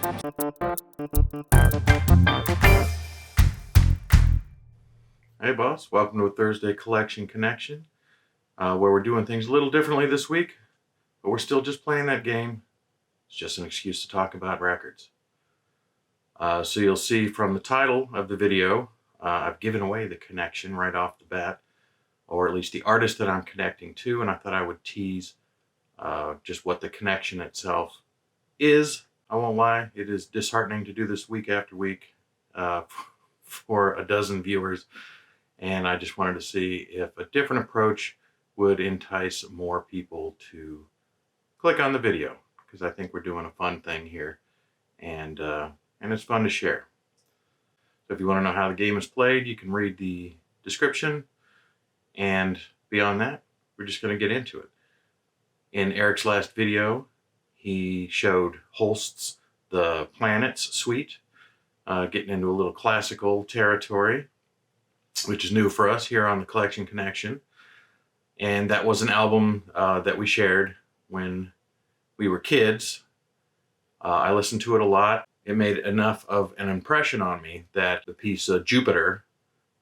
Hey boss, welcome to a Thursday Collection Connection, where we're doing things a little differently this week, but we're still just playing that game. It's just an excuse to talk about records. So you'll see from the title of the video, I've given away the connection right off the bat, or at least the artist that I'm connecting to, and I thought I would tease just what the connection itself is. I won't lie, it is disheartening to do this week after week for a dozen viewers. And I just wanted to see if a different approach would entice more people to click on the video, because I think we're doing a fun thing here, and it's fun to share. So if you want to know how the game is played, you can read the description, and beyond that, we're just going to get into it. In Eric's last video, he showed Holst's The Planets Suite, getting into a little classical territory, which is new for us here on the Collection Connection. And that was an album that we shared when we were kids. I listened to it a lot. It made enough of an impression on me that the piece Jupiter,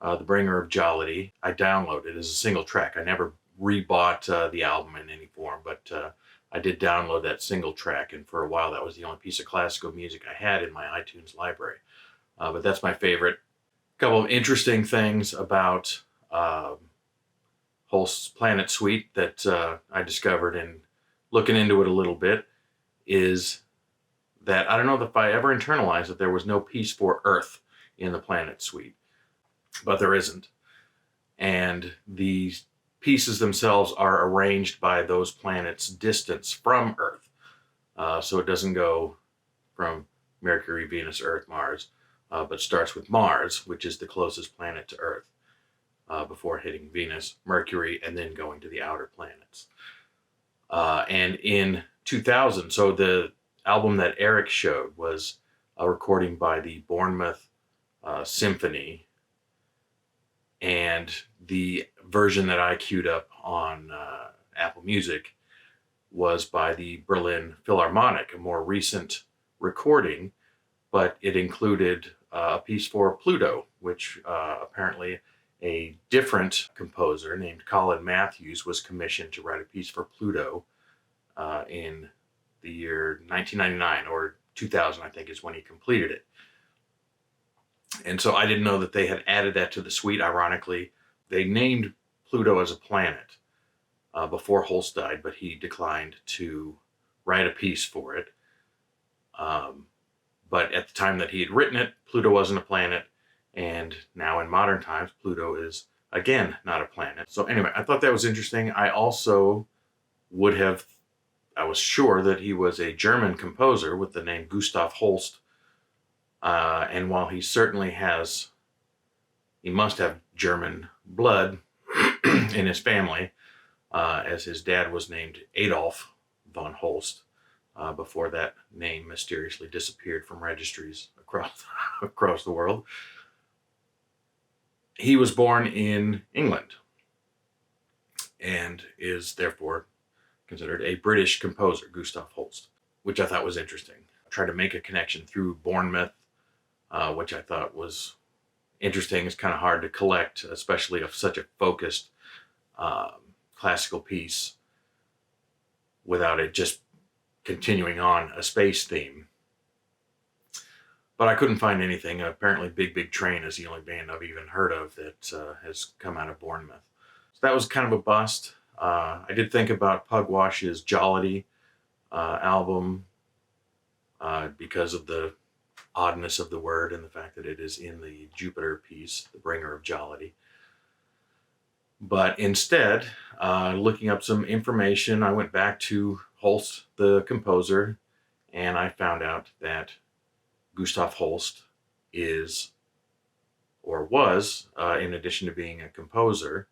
the Bringer of Jollity, I downloaded as a single track. I never rebought the album in any form, but I did download that single track, and for a while that was the only piece of classical music I had in my iTunes library. But that's my favorite. Couple of interesting things about Holst's Planet Suite that I discovered in looking into it a little bit is that I don't know if I ever internalized that there was no piece for Earth in the Planet Suite, but there isn't. And the pieces themselves are arranged by those planets' distance from Earth. So it doesn't go from Mercury, Venus, Earth, Mars, but starts with Mars, which is the closest planet to Earth, before hitting Venus, Mercury, and then going to the outer planets. And in 2000, so the album that Eric showed was a recording by the Bournemouth Symphony, and the version that I queued up on Apple Music was by the Berlin Philharmonic, a more recent recording, but it included a piece for Pluto, which apparently a different composer named Colin Matthews was commissioned to write a piece for Pluto in the year 1999 or 2000, I think is when he completed it. And so I didn't know that they had added that to the suite. Ironically, they named Pluto as a planet before Holst died, but he declined to write a piece for it. But at the time that he had written it, Pluto wasn't a planet. And now in modern times, Pluto is, again, not a planet. So anyway, I thought that was interesting. I also I was sure that he was a German composer with the name Gustav Holst. And while he certainly he must have German blood in his family, as his dad was named Adolf von Holst, before that name mysteriously disappeared from registries across the world. He was born in England and is therefore considered a British composer, Gustav Holst, which I thought was interesting. I tried to make a connection through Bournemouth, which I thought was interesting. It's kind of hard to collect, especially of such a focused classical piece without it just continuing on a space theme. But I couldn't find anything. Apparently Big Big Train is the only band I've even heard of that has come out of Bournemouth. So that was kind of a bust. I did think about Pugwash's Jollity album because of the oddness of the word and the fact that it is in the Jupiter piece, The Bringer of Jollity. But instead, looking up some information, I went back to Holst, the composer, and I found out that Gustav Holst is, or was, in addition to being a composer,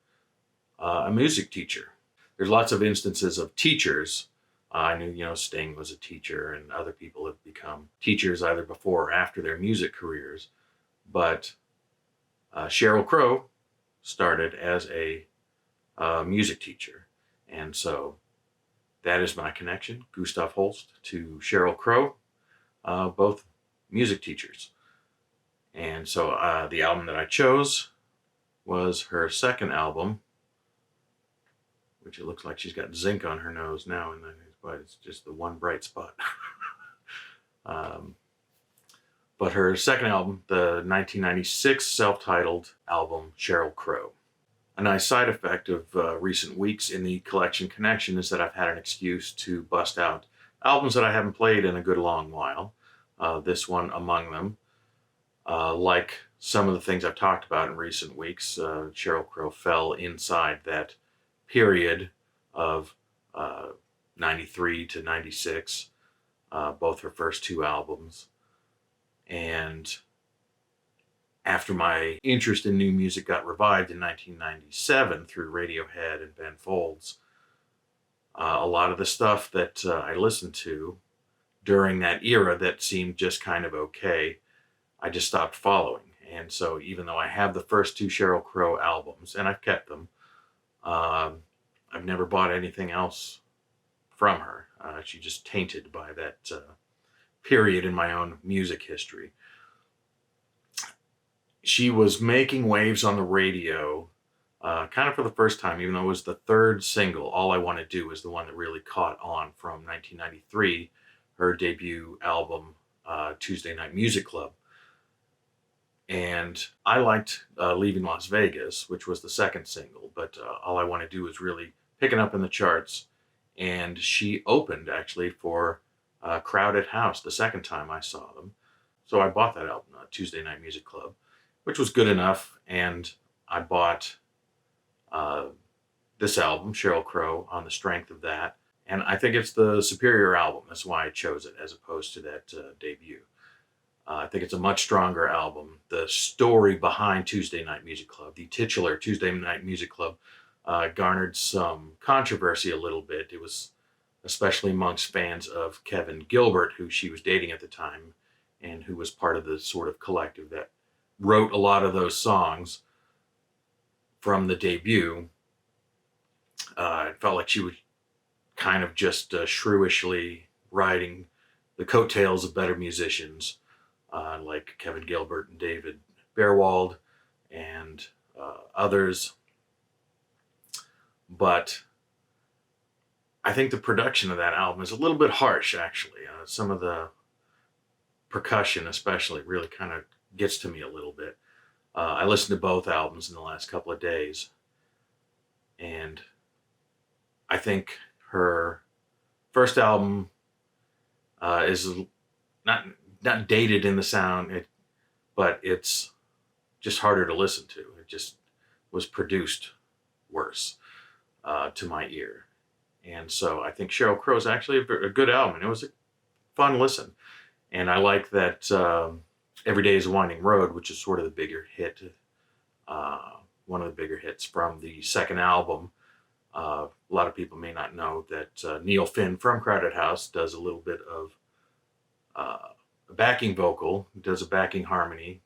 a music teacher. There's lots of instances of teachers. I knew, Sting was a teacher, and other people have become teachers either before or after their music careers. But Sheryl Crow started as a music teacher. And so that is my connection, Gustav Holst to Sheryl Crow. both music teachers. And so the album that I chose was her second album, which it looks like she's got zinc on her nose now, but it's just the one bright spot. But her second album, the 1996 self-titled album, Sheryl Crow. A nice side effect of recent weeks in the Collection Connection is that I've had an excuse to bust out albums that I haven't played in a good long while. This one among them. Like some of the things I've talked about in recent weeks, Sheryl Crow fell inside that period of 93 to 96, both her first two albums. And after my interest in new music got revived in 1997 through Radiohead and Ben Folds, a lot of the stuff that I listened to during that era that seemed just kind of okay, I just stopped following. And so even though I have the first two Sheryl Crow albums, and I've kept them, I've never bought anything else from her. She just tainted by that period in my own music history. She was making waves on the radio kind of for the first time, even though it was the third single. All I Want to Do is the one that really caught on from 1993, her debut album, Tuesday Night Music Club. And I liked Leaving Las Vegas, which was the second single, but All I Want to Do is really picking up in the charts. And she opened actually for Crowded House the second time I saw them. So I bought that album, Tuesday Night Music Club, which was good enough. And I bought this album, Sheryl Crow, on the strength of that. And I think it's the superior album. That's why I chose it as opposed to that debut. I think it's a much stronger album. The story behind Tuesday Night Music Club, the titular Tuesday Night Music Club, garnered some controversy a little bit. It was especially amongst fans of Kevin Gilbert, who she was dating at the time, and who was part of the sort of collective that wrote a lot of those songs from the debut. It felt like she was kind of just shrewishly riding the coattails of better musicians like Kevin Gilbert and David Bearwald and others. But I think the production of that album is a little bit harsh, actually. Some of the percussion especially really kind of gets to me a little bit. I listened to both albums in the last couple of days, and I think her first album is not dated in the sound, but it's just harder to listen to. It just was produced worse to my ear. And so I think Sheryl Crow is actually a good album, and it was a fun listen. And I like that Every Day is a Winding Road, which is sort of the bigger hit, one of the bigger hits from the second album. A lot of people may not know that Neil Finn from Crowded House does a little bit of a backing vocal, does a backing harmony,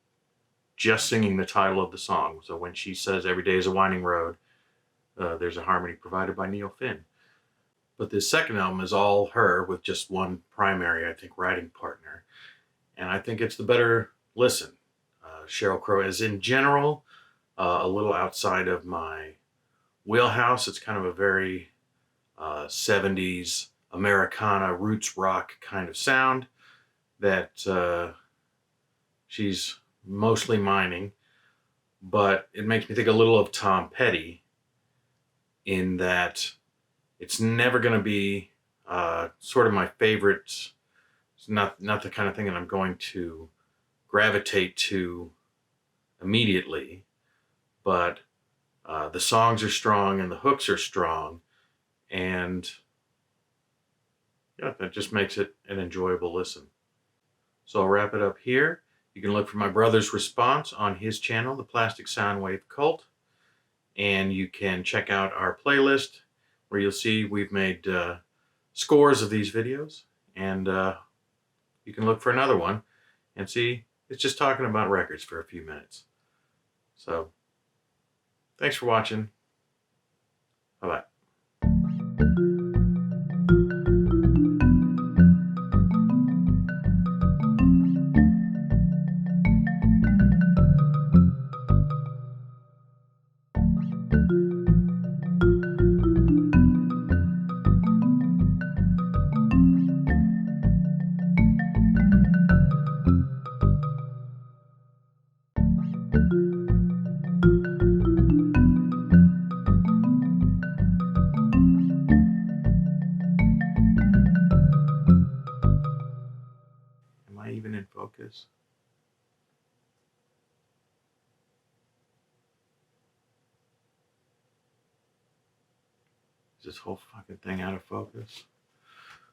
just singing the title of the song. So when she says Every Day is a Winding Road, there's a harmony provided by Neil Finn. But this second album is all her with just one primary, I think, writing partner. And I think it's the better listen. Sheryl Crow is, in general, a little outside of my wheelhouse. It's kind of a very 70s Americana roots rock kind of sound that she's mostly mining. But it makes me think a little of Tom Petty in that it's never going to be sort of my favorite. It's not the kind of thing that I'm going to gravitate to immediately, but the songs are strong and the hooks are strong, and yeah, that just makes it an enjoyable listen. So I'll wrap it up here. You can look for my brother's response on his channel, The Plastic Soundwave Cult, and you can check out our playlist where you'll see we've made scores of these videos, and you can look for another one and see it's just talking about records for a few minutes. So thanks for watching. Bye-bye. Am I even in focus? Is this whole fucking thing out of focus?